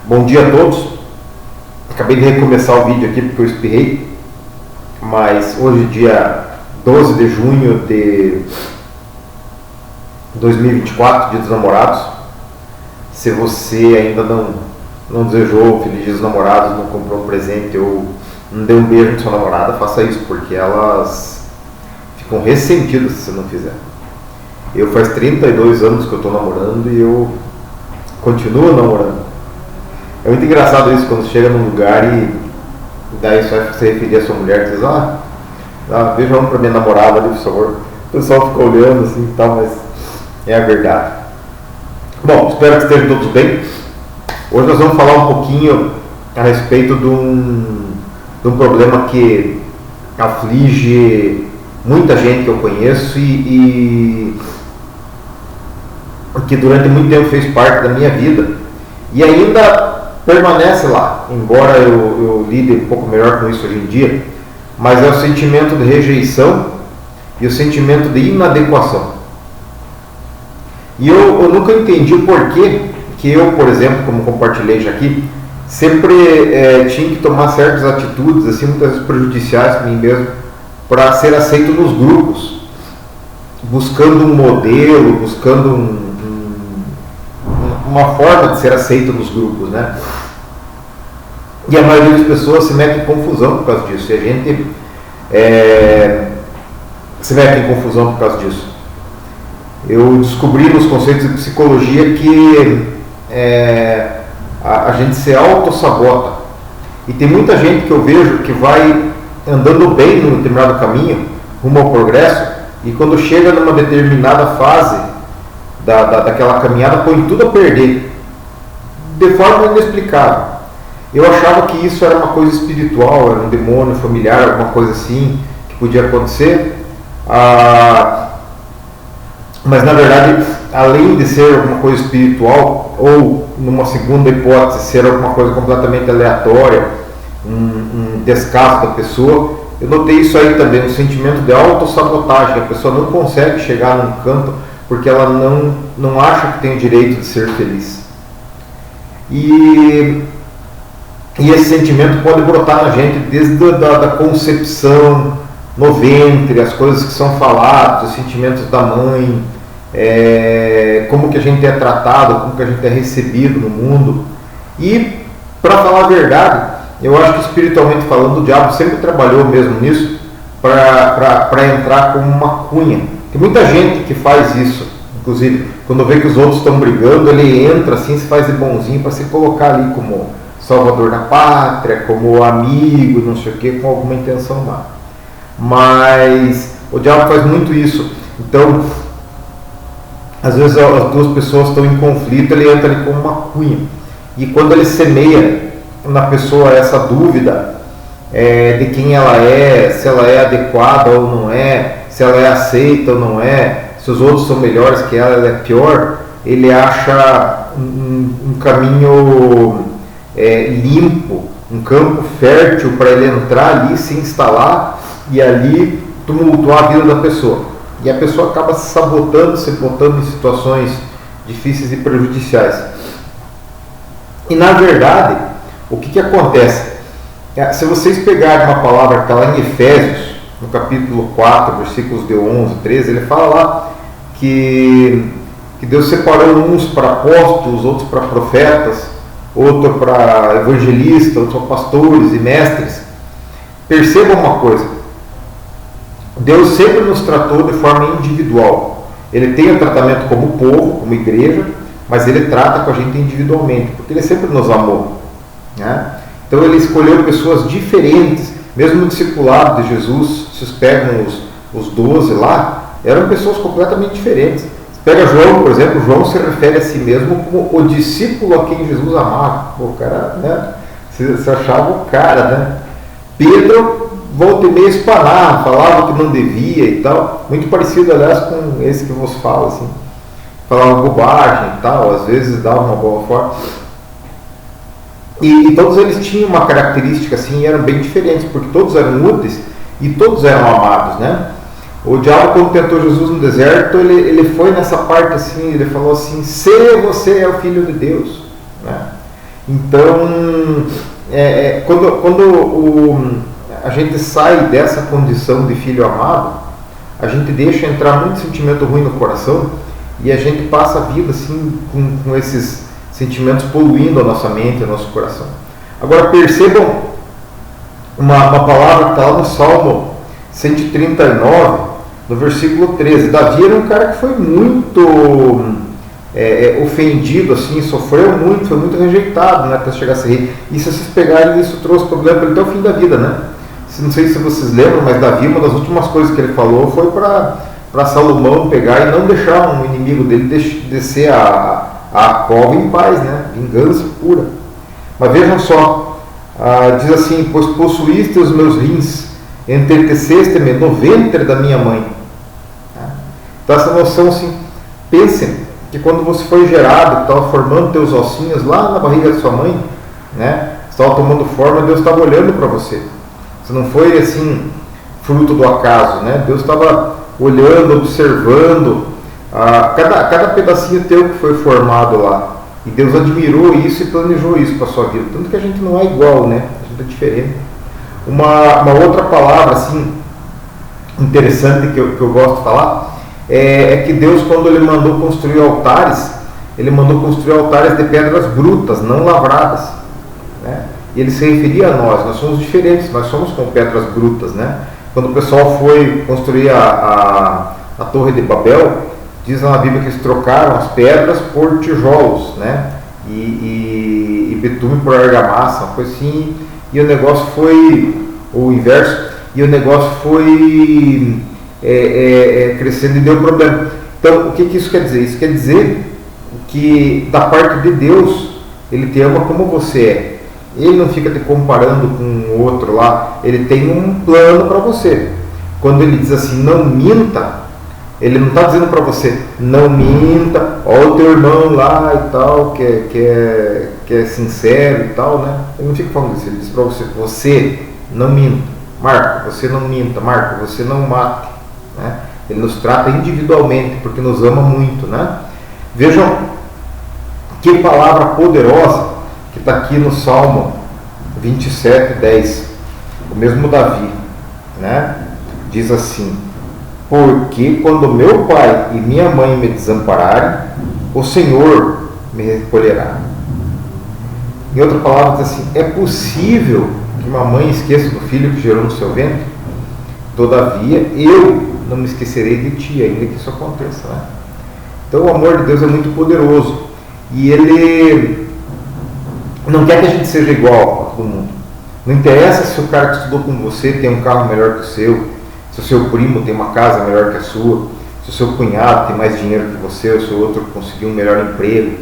Bom dia a todos. Acabei de recomeçar o vídeo aqui porque eu espirrei, mas hoje, dia 12 de junho de 2024, dia dos namorados. Se você ainda não desejou Feliz Dia dos Namorados, não comprou um presente ou não deu um beijo na sua namorada, faça isso, porque elas ficam ressentidas se você não fizer. Eu faz 32 anos que eu estou namorando e eu continuo namorando. É muito engraçado isso quando chega num lugar e daí você vai se referir a sua mulher e diz, veja um pra minha namorada ali, por favor. O pessoal fica olhando assim e tal, mas é a verdade. Bom, espero que estejam todos bem. Hoje nós vamos falar um pouquinho a respeito de um problema que aflige muita gente que eu conheço e que durante muito tempo fez parte da minha vida e ainda permanece lá, embora eu lide um pouco melhor com isso hoje em dia, mas é o sentimento de rejeição e o sentimento de inadequação. E eu nunca entendi o porquê que eu, por exemplo, como compartilhei já aqui, sempre tinha que tomar certas atitudes, assim, muitas vezes prejudiciais para mim mesmo, para ser aceito nos grupos, buscando um modelo, buscando uma forma de ser aceito nos grupos, né? E a maioria das pessoas se mete em confusão por causa disso, e a gente se mete em confusão por causa disso. Eu descobri nos conceitos de psicologia que a gente se auto-sabota, e tem muita gente que eu vejo que vai andando bem num determinado caminho, rumo ao progresso, e quando chega numa determinada fase daquela caminhada, põe tudo a perder, de forma inexplicável. Eu achava que isso era uma coisa espiritual, era um demônio familiar, alguma coisa assim, que podia acontecer. Mas na verdade, além de ser alguma coisa espiritual, ou numa segunda hipótese, ser alguma coisa completamente aleatória, um descaso da pessoa, eu notei isso aí também, um sentimento de autossabotagem. A pessoa não consegue chegar num canto porque ela não acha que tem o direito de ser feliz. E esse sentimento pode brotar na gente desde da concepção, no ventre, as coisas que são faladas, os sentimentos da mãe, como que a gente é tratado, como que a gente é recebido no mundo. E, para falar a verdade, eu acho que espiritualmente falando, o diabo sempre trabalhou mesmo nisso para entrar como uma cunha. Tem muita gente que faz isso, inclusive, quando vê que os outros estão brigando, ele entra assim, se faz de bonzinho para se colocar ali como salvador da pátria, como amigo, não sei o que, com alguma intenção má. Mas o diabo faz muito isso. Então, às vezes as duas pessoas estão em conflito, ele entra ali como uma cunha. E quando ele semeia na pessoa essa dúvida de quem ela é, se ela é adequada ou não é, se ela é aceita ou não é, se os outros são melhores que ela é pior, ele acha um caminho limpo, um campo fértil para ele entrar ali, se instalar e ali tumultuar a vida da pessoa. E a pessoa acaba se sabotando, se botando em situações difíceis e prejudiciais. E na verdade, o que acontece? Se vocês pegarem uma palavra que está lá em Efésios, no capítulo 4, versículos de 11 a 13, ele fala lá que Deus separou uns para apóstolos, outros para profetas, outro para evangelistas, outros para pastores e mestres. Percebam uma coisa, Deus sempre nos tratou de forma individual. Ele tem o tratamento como povo, como igreja, mas Ele trata com a gente individualmente, porque Ele sempre nos amou, né? Então Ele escolheu pessoas diferentes, mesmo no discipulado de Jesus. Vocês pegam os 12 lá, eram pessoas completamente diferentes. Pega João, por exemplo, João se refere a si mesmo como o discípulo a quem Jesus amava. O cara, né? Se achava o cara, né? Pedro, volta e meia espanava, falava que não devia e tal. Muito parecido, aliás, com esse que vos falo, assim. Falava bobagem e tal, às vezes dava uma boa forma. E todos eles tinham uma característica assim, e eram bem diferentes, porque todos eram úteis e todos eram amados, né? O diabo, quando tentou Jesus no deserto, ele foi nessa parte assim, ele falou assim, se você é o Filho de Deus, né? Então, quando a gente sai dessa condição de filho amado, a gente deixa entrar muito sentimento ruim no coração e a gente passa a vida assim com esses sentimentos poluindo a nossa mente, o nosso coração. Agora percebam uma palavra que está lá no Salmo 139, no versículo 13. Davi era um cara que foi muito ofendido, assim, sofreu muito, foi muito rejeitado, né, até chegar a ser rei. E se vocês pegarem, isso trouxe problema para ele até o fim da vida, né? Não sei se vocês lembram, mas Davi, uma das últimas coisas que ele falou foi para Salomão pegar e não deixar um inimigo dele descer a cova em paz, né? Vingança pura. Mas vejam só, diz assim: pois possuíste os meus rins, entreteceste-me no ventre da minha mãe. Então essa noção, assim, pensem que quando você foi gerado, estava formando teus ossinhos lá na barriga da sua mãe, né? Estava tomando forma, Deus estava olhando para você. Você não foi assim fruto do acaso, né? Deus estava olhando, observando cada pedacinho teu que foi formado lá. E Deus admirou isso e planejou isso para a sua vida. Tanto que a gente não é igual, né? A gente é diferente. Uma outra palavra assim interessante que eu gosto de falar é que Deus, quando Ele mandou construir altares, Ele mandou construir altares de pedras brutas, não lavradas, né? E Ele se referia a nós somos diferentes, nós somos como pedras brutas, né? Quando o pessoal foi construir a Torre de Babel, diz na Bíblia que eles trocaram as pedras por tijolos, né? E betume por argamassa, uma coisa assim, e o negócio foi o inverso, e o negócio foi crescendo e deu problema. Então, o que isso quer dizer? Isso quer dizer que da parte de Deus, Ele te ama como você é. Ele não fica te comparando com o outro lá, Ele tem um plano para você. Quando Ele diz assim, não minta, Ele não está dizendo para você, não minta, ó o teu irmão lá e tal, que é sincero e tal, né? Ele não fica falando isso, Ele diz para você, você não minta, Marco, você não minta, Marco, você não mate, né? Ele nos trata individualmente, porque nos ama muito, né? Vejam que palavra poderosa que está aqui no Salmo 27, 10, o mesmo Davi, né? Diz assim: porque quando meu pai e minha mãe me desampararem, o Senhor me recolherá. Em outra palavra, diz assim: é possível que uma mãe esqueça do filho que gerou no seu ventre? Todavia, eu não me esquecerei de ti, ainda que isso aconteça, né? Então o amor de Deus é muito poderoso, e Ele não quer que a gente seja igual a todo mundo. Não interessa se o cara que estudou com você tem um carro melhor que o seu, se o seu primo tem uma casa melhor que a sua, se o seu cunhado tem mais dinheiro que você, ou se o outro conseguiu um melhor emprego,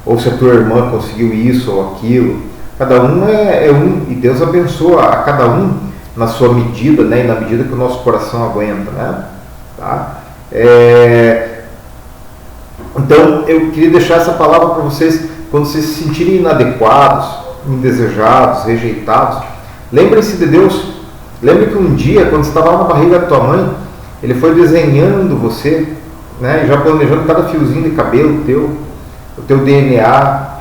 ou se a tua irmã conseguiu isso ou aquilo. Cada um é um, e Deus abençoa a cada um na sua medida, né, e na medida que o nosso coração aguenta, né? Tá? Então eu queria deixar essa palavra para vocês. Quando vocês se sentirem inadequados, indesejados, rejeitados, lembrem-se de Deus. Lembre que um dia, quando você estava lá na barriga da tua mãe, Ele foi desenhando você, né, já planejando cada fiozinho de cabelo teu, o teu DNA,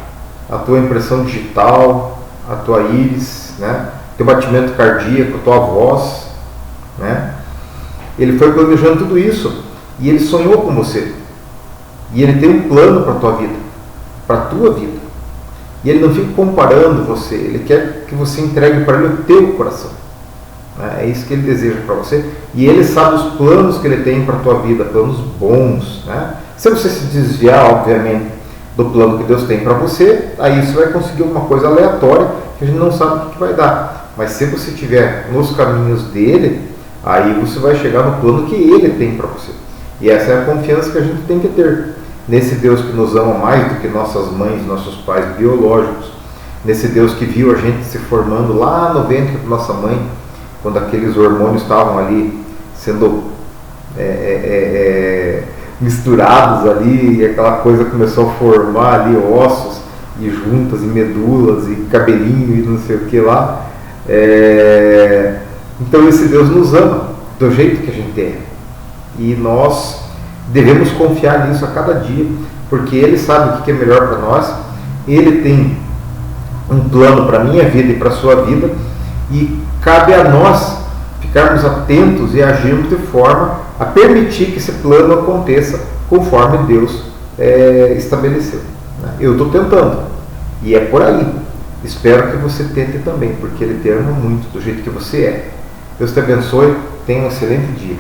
a tua impressão digital, a tua íris, né, teu batimento cardíaco, a tua voz, né? Ele foi planejando tudo isso e Ele sonhou com você. E Ele tem um plano para a tua vida, para a tua vida. E Ele não fica comparando você, Ele quer que você entregue para Ele o teu coração. É isso que Ele deseja para você. E Ele sabe os planos que Ele tem para a tua vida, planos bons, né? Se você se desviar, obviamente, do plano que Deus tem para você, aí você vai conseguir uma coisa aleatória que a gente não sabe o que vai dar. Mas se você estiver nos caminhos dEle, aí você vai chegar no plano que Ele tem para você. E essa é a confiança que a gente tem que ter nesse Deus que nos ama mais do que nossas mães, nossos pais biológicos, nesse Deus que viu a gente se formando lá no ventre da nossa mãe, quando aqueles hormônios estavam ali sendo misturados ali, e aquela coisa começou a formar ali ossos e juntas e medulas e cabelinho e não sei o que lá. Então esse Deus nos ama do jeito que a gente é, e nós devemos confiar nisso a cada dia, porque Ele sabe o que é melhor para nós. Ele tem um plano para a minha vida e para a sua vida, e cabe a nós ficarmos atentos e agirmos de forma a permitir que esse plano aconteça conforme Deus estabeleceu. Eu estou tentando, e é por aí. Espero que você tente também, porque Ele te ama muito do jeito que você é. Deus te abençoe, tenha um excelente dia.